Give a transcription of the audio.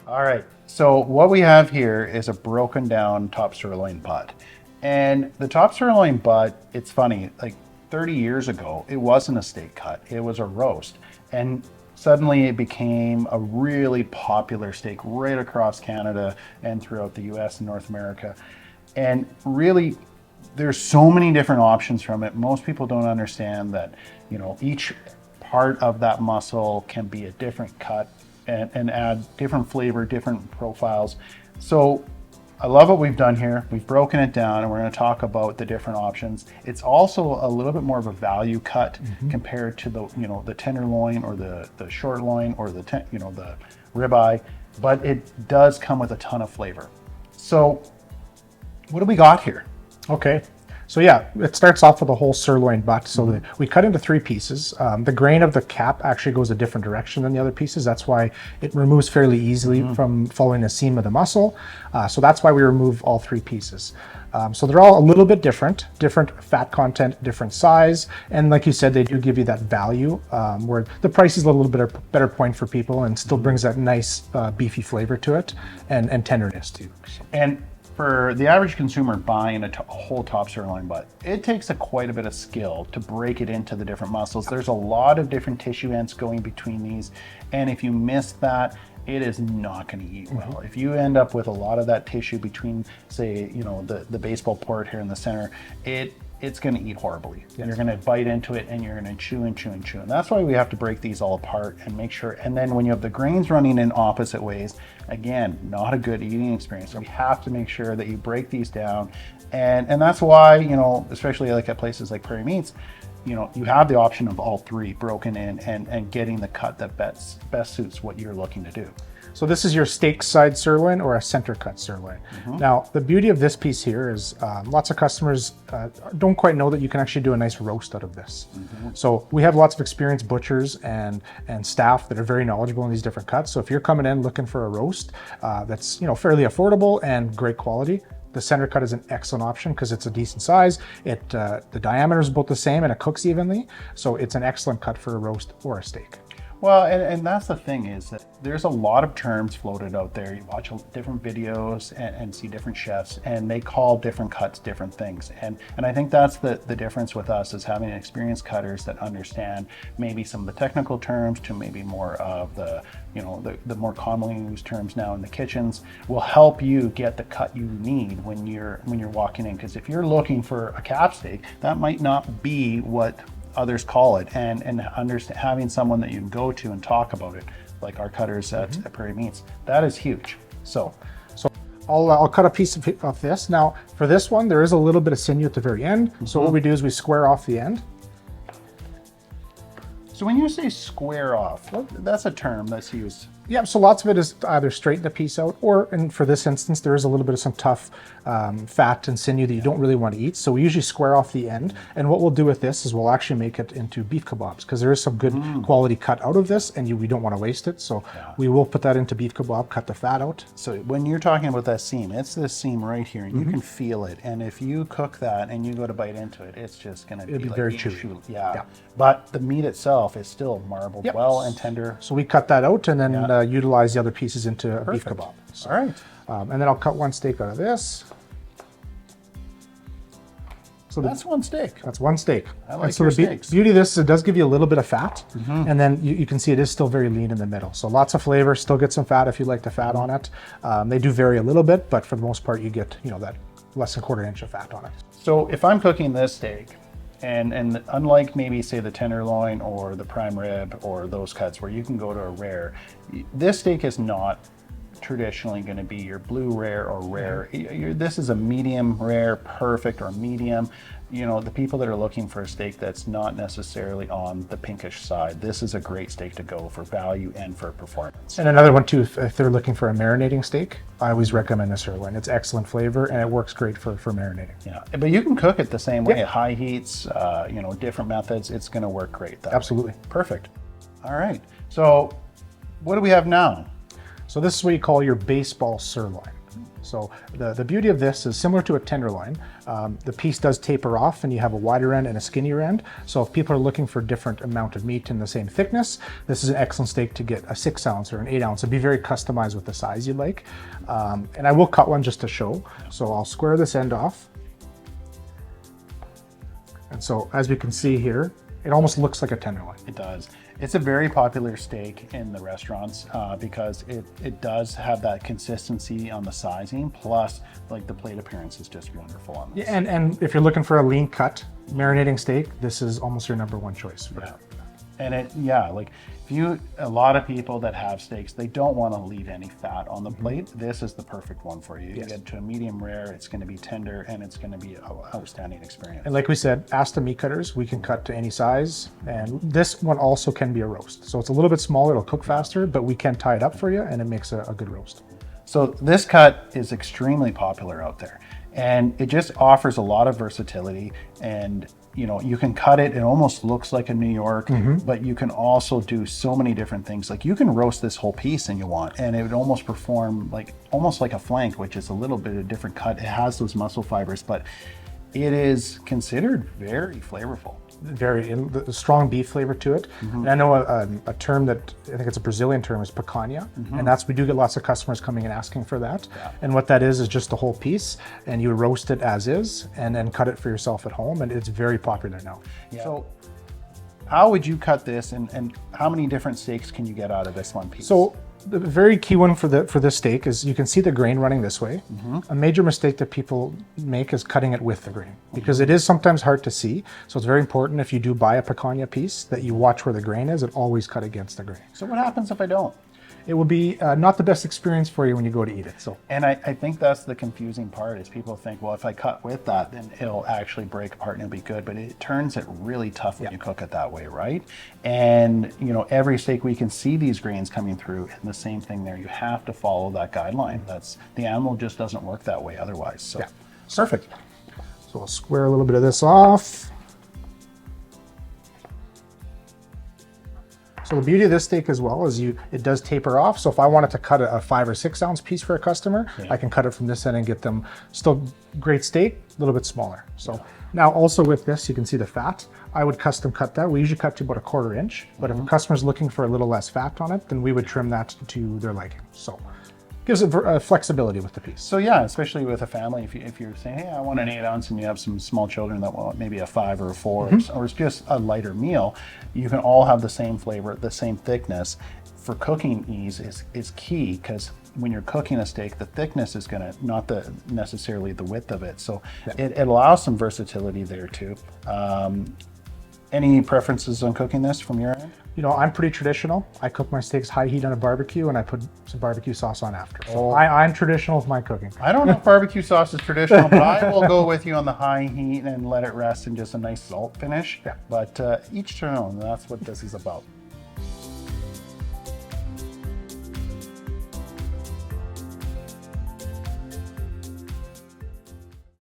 All right, so what we have here is a broken down top sirloin butt. And the top sirloin butt, it's funny, like 30 years ago, it wasn't a steak cut, it was a roast. And suddenly it became a really popular steak right across Canada and throughout the US and North America. And really, there's so many different options from it. Most people don't understand that, each part of that muscle can be a different cut and add different flavor, different profiles. So I love what we've done here. We've broken it down and we're going to talk about the different options. It's also a little bit more of a value cut compared to the tenderloin or the short loin or the ribeye, but it does come with a ton of flavor. So what do we got here? Okay. So yeah, it starts off with a whole sirloin butt. So we cut into 3 pieces. The grain of the cap actually goes a different direction than the other pieces. That's why it removes fairly easily from following the seam of the muscle. So that's why we remove all 3 pieces. So they're all a little bit different fat content, different size. And like you said, they do give you that value where the price is a little bit a better point for people and still brings that nice beefy flavor to it and tenderness too. And for the average consumer buying a whole top sirloin butt, it takes quite a bit of skill to break it into the different muscles. There's a lot of different tissue ends going between these, and if you miss that, it is not going to eat well. If you end up with a lot of that tissue between, say, the baseball port here in the center, it's going to eat horribly. Yes. You're going to bite into it and you're going to chew and chew and chew. And that's why we have to break these all apart and make sure. And then when you have the grains running in opposite ways, again, not a good eating experience. So you have to make sure that you break these down. And that's why, especially like at places like Prairie Meats, you have the option of all 3 broken in and getting the cut that best suits what you're looking to do. So this is your steak side sirloin or a center cut sirloin. Now, the beauty of this piece here is lots of customers don't quite know that you can actually do a nice roast out of this. So we have lots of experienced butchers and staff that are very knowledgeable in these different cuts. So if you're coming in looking for a roast that's fairly affordable and great quality, the center cut is an excellent option because it's a decent size. The diameter is about the same and it cooks evenly. So it's an excellent cut for a roast or a steak. Well, and that's the thing is that there's a lot of terms floated out there. You watch different videos and see different chefs and they call different cuts different things. And I think that's the difference with us is having experienced cutters that understand maybe some of the technical terms to maybe more of the more commonly used terms now in the kitchens will help you get the cut you need when you're walking in. Because if you're looking for a cap steak, that might not be what others call it, and having someone that you can go to and talk about it, like our cutters at Prairie Meats, that is huge. So I'll cut a piece of this. Now, for this one, there is a little bit of sinew at the very end. So what we do is we square off the end. So when you say square off, that's a term that's used. Yeah, so lots of it is either straighten the piece out, and for this instance, there is a little bit of some tough fat and sinew that you don't really want to eat. So we usually square off the end. And what we'll do with this is we'll actually make it into beef kebabs because there is some good quality cut out of this and we don't want to waste it. So we will put that into beef kebab, cut the fat out. So when you're talking about that seam, it's this seam right here and you can feel it. And if you cook that and you go to bite into it, it's just going to be like very chewy. Yeah. But the meat itself is still marbled well and tender. So we cut that out and then utilize the other pieces into a beef kebab. So, all right. And then I'll cut one steak out of this. So that's one steak. That's one steak. I like so your the steaks. beauty of this is it does give you a little bit of fat, and then you can see it is still very lean in the middle. So lots of flavor, still get some fat if you like the fat on it. They do vary a little bit, but for the most part, you get that less than a quarter inch of fat on it. So if I'm cooking this steak, and unlike maybe say the tenderloin or the prime rib or those cuts where you can go to a rare, this steak is not traditionally going to be your blue rare or rare. This is a medium rare, perfect, or medium. The people that are looking for a steak that's not necessarily on the pinkish side, this is a great steak to go for value and for performance. And another one too, if they're looking for a marinating steak, I always recommend the sirloin. It's excellent flavor and it works great for marinating. Yeah, but you can cook it the same way at high heats, different methods. It's going to work great. Absolutely. Perfect. All right. So what do we have now? So this is what you call your baseball sirloin. So the beauty of this is similar to a tenderloin. The piece does taper off and you have a wider end and a skinnier end. So if people are looking for different amount of meat in the same thickness, this is an excellent steak to get a 6 ounce or an 8 ounce. It'd be very customized with the size you like. And I will cut one just to show. So I'll square this end off. And so as we can see here, it almost looks like a tenderloin. It does. It's a very popular steak in the restaurants because it does have that consistency on the sizing, plus like the plate appearance is just wonderful on this. Yeah, and if you're looking for a lean cut marinating steak, this is almost your number one choice for that. And a lot of people that have steaks, they don't want to leave any fat on the plate. This is the perfect one for you. You get to a medium rare, it's going to be tender, and it's going to be an outstanding experience. And like we said, ask the meat cutters, we can cut to any size. And this one also can be a roast. So it's a little bit smaller, it'll cook faster, but we can tie it up for you and it makes a good roast. So this cut is extremely popular out there, and it just offers a lot of versatility. And you can cut it, it almost looks like a New York, but you can also do so many different things. Like you can roast this whole piece and you want, and it would almost perform almost like a flank, which is a little bit of a different cut. It has those muscle fibers, but it is considered very flavorful. Very the strong beef flavor to it. And I know a term that I think it's a Brazilian term is picanha, and we do get lots of customers coming and asking for that. And what that is just the whole piece, and you roast it as is, and then cut it for yourself at home, and it's very popular now. So how would you cut this, and how many different steaks can you get out of this one piece? So the very key one for this steak is you can see the grain running this way. A major mistake that people make is cutting it with the grain, because it is sometimes hard to see. So it's very important if you do buy a picanha piece that you watch where the grain is and always cut against the grain. So what happens if I don't? It will be not the best experience for you when you go to eat it. So, and I think that's the confusing part is people think, well, if I cut with that, then it'll actually break apart and it'll be good. But it turns it really tough when you cook it that way, right? And every steak we can see these grains coming through, and the same thing there. You have to follow that guideline. The animal just doesn't work that way otherwise. So perfect. So I'll square a little bit of this off. So the beauty of this steak as well is it does taper off. So if I wanted to cut a 5 or 6 ounce piece for a customer, I can cut it from this end and get them still great steak, a little bit smaller. So now also with this, you can see the fat. I would custom cut that. We usually cut to about a 1/4 inch, but if a customer's looking for a little less fat on it, then we would trim that to their liking. So gives it flexibility with the piece. So yeah, especially with a family, if you're saying, hey, I want an 8 ounce, and you have some small children that want maybe a 5 or a 4, or it's just a lighter meal, you can all have the same flavor, the same thickness. For cooking ease is key, because when you're cooking a steak, the thickness is gonna, not necessarily the width of it. So it allows some versatility there too. Any preferences on cooking this from your end? I'm pretty traditional. I cook my steaks high heat on a barbecue, and I put some barbecue sauce on after. So I'm traditional with my cooking. I don't know if barbecue sauce is traditional, but I will go with you on the high heat and let it rest in just a nice salt finish. But each to their own. That's what this is about.